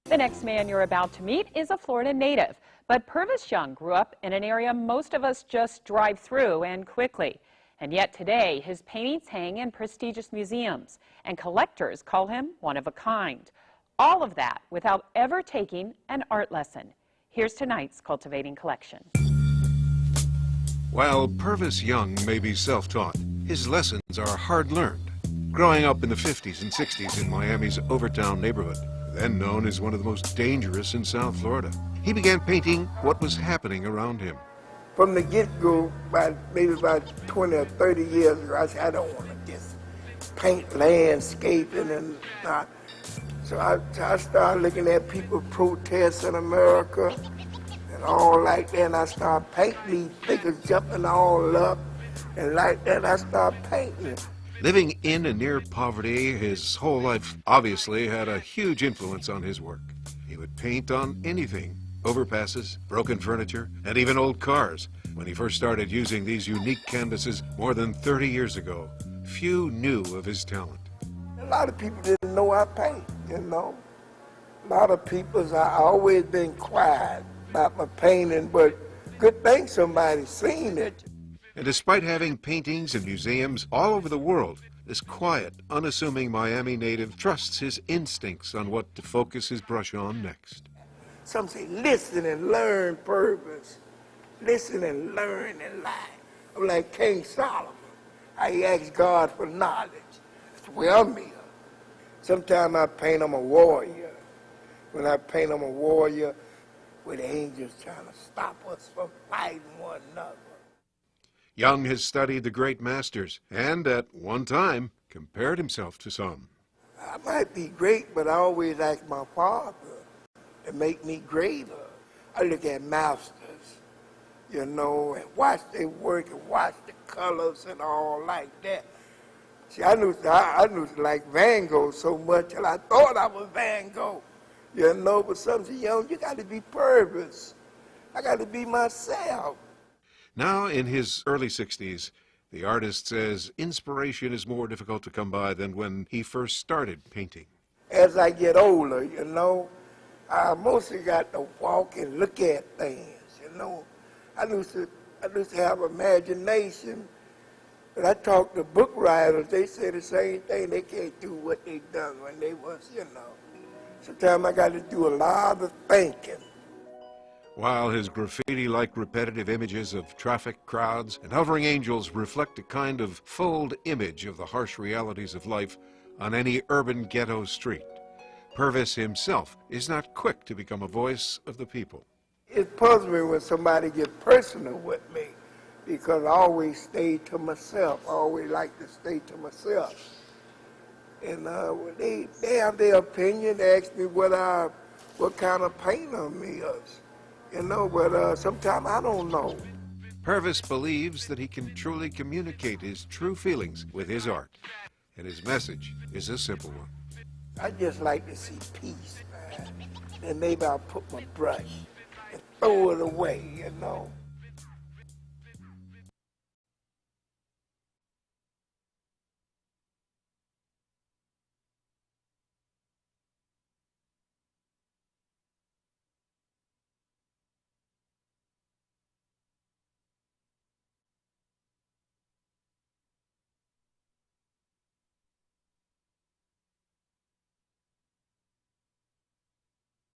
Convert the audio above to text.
The next man you're about to meet is a Florida native, but Purvis Young grew up in an area most of us just drive through and quickly. And yet today, his paintings hang in prestigious museums, and collectors call him one of a kind. All of that without ever taking an art lesson. Here's tonight's Cultivating Collection. While Purvis Young may be self-taught, his lessons are hard-learned. Growing up in the 50s and 60s in Miami's Overtown neighborhood, then known as one of the most dangerous in South Florida, he began painting what was happening around him. From the get-go, maybe about 20 or 30 years ago, I said, I don't want to just paint landscaping and not. So I started looking at people protests in America and all like that, and I started painting these figures jumping all up, and like that I started painting it. Living in and near poverty his whole life obviously had a huge influence on his work. He would paint on anything, overpasses, broken furniture, and even old cars. When he first started using these unique canvases more than 30 years ago, few knew of his talent. A lot of people didn't know I paint, you know. A lot of people, I always been quiet about my painting, but good thing somebody seen it. And despite having paintings in museums all over the world, this quiet, unassuming Miami native trusts his instincts on what to focus his brush on next. Some say, listen and learn, Purvis. Listen and learn and lie. I'm like King Solomon. I ask God for knowledge. That's where I'm here. Sometimes I paint I'm a warrior. When I paint I'm a warrior, with angels trying to stop us from fighting one another. Young has studied the great masters and, at one time, compared himself to some. I might be great, but I always ask my father to make me greater. I look at masters, you know, and watch their work and watch the colors and all like that. See, I knew to like Van Gogh so much till I thought I was Van Gogh, you know, but some say, you got to be Purvis. I got to be myself. Now, in his early 60s, the artist says inspiration is more difficult to come by than when he first started painting. As I get older, you know, I mostly got to walk and look at things, you know. I used to have imagination, but I talked to book writers, they say the same thing. They can't do what they done when they was, you know. Sometimes I got to do a lot of thinking. While his graffiti-like repetitive images of traffic, crowds, and hovering angels reflect a kind of fold image of the harsh realities of life on any urban ghetto street, Purvis himself is not quick to become a voice of the people. It puzzles me when somebody gets personal with me, because I always stay to myself. I always like to stay to myself. And when they have their opinion, they ask me what kind of painter I'm is. You know, but sometimes I don't know. Purvis believes that he can truly communicate his true feelings with his art, and his message is a simple one. I just like to see peace, man. And maybe I'll put my brush and throw it away, you know.